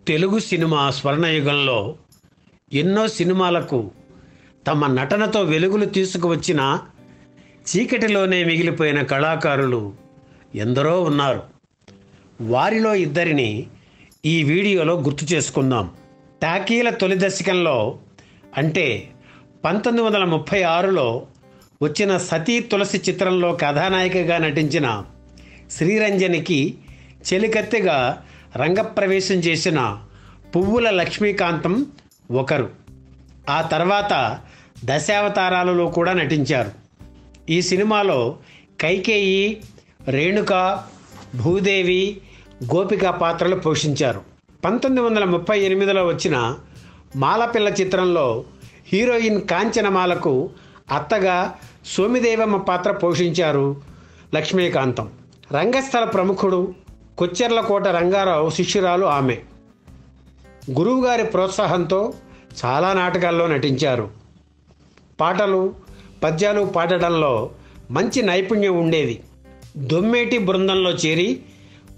Telugu cinema స్వర్ణయుగంలో ఎన్నో సినిమాలకు తమ నటనతో వెలుగులు తీసుకువచ్చిన చీకటిలోనే మిగిలిపోయిన కళాకారులు ఎందరో ఉన్నారు. వారిలో ఇద్దరిని ఈ వీడియోలో గుర్తు చేసుకుందాం. టాకీల తొలి దశకంలో అంటే 1936లో వచ్చిన సతీ తులసి చిత్రంలో కథానాయికగా నటించిన శ్రీరంజనికి చెలికత్తెగా రంగప్రవేశం చేసిన పువ్వుల లక్ష్మీకాంతం ఒకరు. ఆ తర్వాత దశావతారాలలో కూడా నటించారు. ఈ సినిమాలో కైకేయి, రేణుక, భూదేవి, గోపిక పాత్రలు పోషించారు. 1938లో వచ్చిన మాలపిల్ల చిత్రంలో హీరోయిన్ కాంచనమాలకు అత్తగా సోమిదేవమ్మ పాత్ర పోషించారు లక్ష్మీకాంతం. రంగస్థల ప్రముఖుడు కొచ్చెర్లకోట రంగారావు శిష్యురాలు ఆమె. గురువుగారి ప్రోత్సాహంతో చాలా నాటకాల్లో నటించారు. పాటలు, పద్యాలు పాడడంలో మంచి నైపుణ్యం ఉండేది. దొమ్మేటి బృందంలో చేరి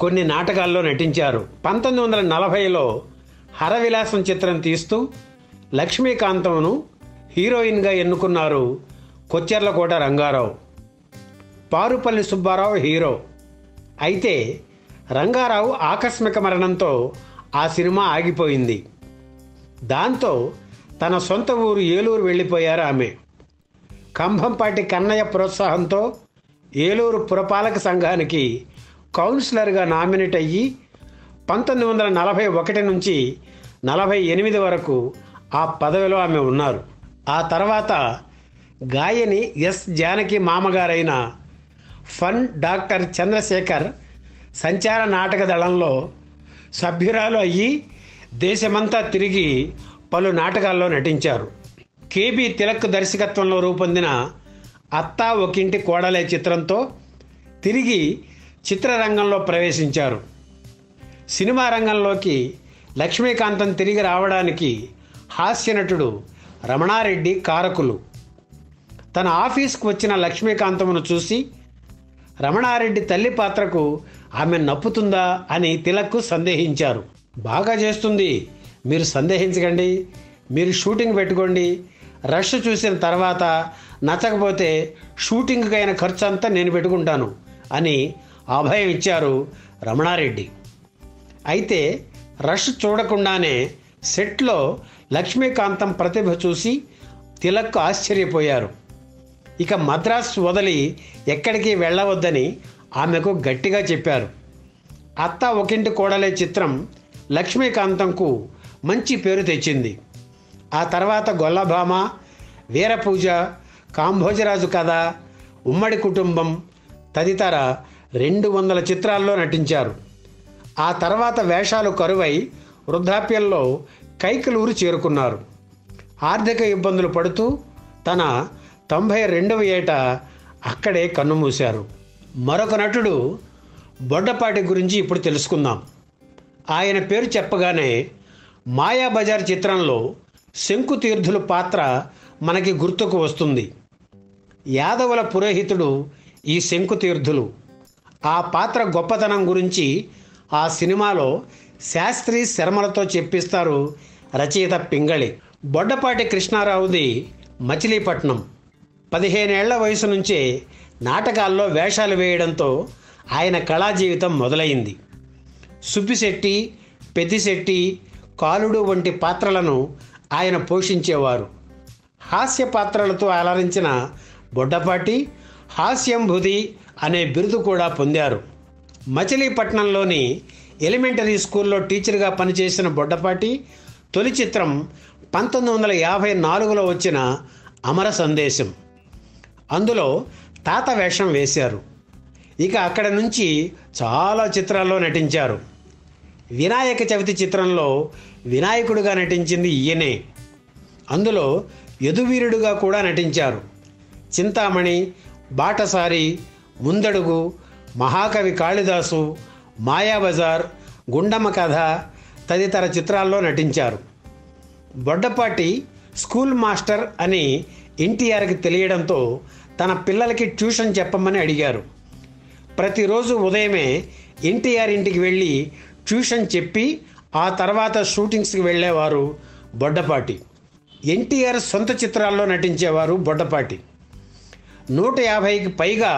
కొన్ని నాటకాల్లో నటించారు. 1940లో హరవిలాసం చిత్రం తీస్తూ లక్ష్మీకాంతంను హీరోయిన్గా ఎన్నుకున్నారు కొచ్చెర్లకోట రంగారావు. పారుపల్లి సుబ్బారావు హీరో. అయితే రంగారావు ఆకస్మిక మరణంతో ఆ సినిమా ఆగిపోయింది. దాంతో తన సొంత ఊరు ఏలూరు వెళ్ళిపోయారు ఆమె. కంభంపాటి కన్నయ్య ప్రోత్సాహంతో ఏలూరు పురపాలక సంఘానికి కౌన్సిలర్గా నామినేట్ అయ్యి 1941 నుంచి 48 వరకు ఆ పదవిలో ఆమె ఉన్నారు. ఆ తర్వాత గాయని ఎస్ జానకి మామగారైన ఫన్ డాక్టర్ చంద్రశేఖర్ సంచార నాటక దళంలో సభ్యురాలు అయ్యి దేశమంతా తిరిగి పలు నాటకాల్లో నటించారు. కేబి తిలక్ దర్శకత్వంలో రూపొందిన అత్తా ఒకింటి కోడలే చిత్రంతో తిరిగి చిత్రరంగంలో ప్రవేశించారు. సినిమా రంగంలోకి లక్ష్మీకాంతం తిరిగి రావడానికి హాస్యనటుడు రమణారెడ్డి కారకులు. తన ఆఫీస్కు వచ్చిన లక్ష్మీకాంతమును చూసి రమణారెడ్డి తల్లి పాత్రకు ఆమె నప్పుతుందా అని తిలక్ సందేహించారు. బాగా చేస్తుంది, మీరు సందేహించకండి, మీరు షూటింగ్ పెట్టుకోండి, రష్ చూసిన తర్వాత నచ్చకపోతే షూటింగ్కైన ఖర్చు అంతా నేను పెట్టుకుంటాను అని అభయం ఇచ్చారు రమణారెడ్డి. అయితే రష్ చూడకుండానే సెట్లో లక్ష్మీకాంతం ప్రతిభ చూసి తిలక్ ఆశ్చర్యపోయారు. ఇక మద్రాస్ వదిలి ఎక్కడికి వెళ్ళవద్దని ఆమెకు గట్టిగా చెప్పారు. అత్త ఒకింటి కోడలే చిత్రం లక్ష్మీకాంతంకు మంచి పేరు తెచ్చింది. ఆ తర్వాత గొల్లభామ, వీరపూజ, కాంభోజరాజు కథ, ఉమ్మడి కుటుంబం తదితర 200 చిత్రాల్లో నటించారు. ఆ తర్వాత వేషాలు కరువై వృద్ధాప్యంలో కైకలూరు చేరుకున్నారు. ఆర్థిక ఇబ్బందులు పడుతూ తన 92వ ఏట అక్కడే కన్నుమూశారు. మరొక నటుడు బొడ్డపాటి గురించి ఇప్పుడు తెలుసుకుందాం. ఆయన పేరు చెప్పగానే మాయాబజార్ చిత్రంలో శంకుతీర్థులు పాత్ర మనకి గుర్తుకు వస్తుంది. యాదవుల పురోహితుడు ఈ శంకుతీర్థులు. ఆ పాత్ర గొప్పతనం గురించి ఆ సినిమాలో శాస్త్రి శర్మలతో చెప్పిస్తారు రచయిత పింగళి. బొడ్డపాటి కృష్ణారావుది మచిలీపట్నం. 15 ఏళ్ల వయసు నుంచే నాటకాల్లో వేషాలు వేయడంతో ఆయన కళా జీవితం మొదలైంది. సుబ్బిశెట్టి, పెద్దిశెట్టి, కాలుడు వంటి పాత్రలను ఆయన పోషించేవారు. హాస్య పాత్రలతో అలరించిన బొడ్డపాటి హాస్యంభుది అనే బిరుదు కూడా పొందారు. మచిలీపట్నంలోని ఎలిమెంటరీ స్కూల్లో టీచర్గా పనిచేసిన బొడ్డపాటి తొలి చిత్రం 1954లో వచ్చిన అమర సందేశం. అందులో తాత వేషం వేశారు. ఇక అక్కడ నుంచి చాలా చిత్రాల్లో నటించారు. వినాయక చవితి చిత్రంలో వినాయకుడిగా నటించింది ఈయనే. అందులో యదువీరుడుగా కూడా నటించారు. చింతామణి, బాటసారి, ముందడుగు, మహాకవి కాళిదాసు, మాయాబజార్, గుండమ్మ కథ తదితర చిత్రాల్లో నటించారు. బొడ్డపాటి స్కూల్ మాస్టర్ అని ఎన్టీఆర్కి తెలియడంతో తన పిల్లలకి ట్యూషన్ చెప్పమని అడిగారు. ప్రతిరోజు ఉదయమే ఎన్టీఆర్ ఇంటికి వెళ్ళి ట్యూషన్ చెప్పి ఆ తర్వాత షూటింగ్స్కి వెళ్ళేవారు బొడ్డపాటి. ఎన్టీఆర్ సొంత చిత్రాల్లో నటించేవారు బొడ్డపాటి. 150కి పైగా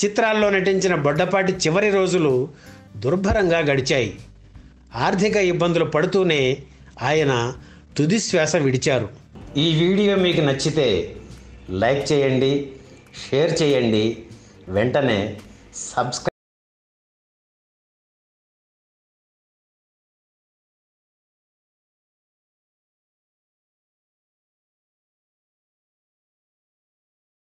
చిత్రాల్లో నటించిన బొడ్డపాటి చివరి రోజులు దుర్భరంగా గడిచాయి. ఆర్థిక ఇబ్బందులు పడుతూనే ఆయన తుది శ్వాస విడిచారు. ఈ వీడియో మీకు నచ్చితే లైక్ చేయండి, షేర్ చేయండి, వెంటనే సబ్స్క్రైబ్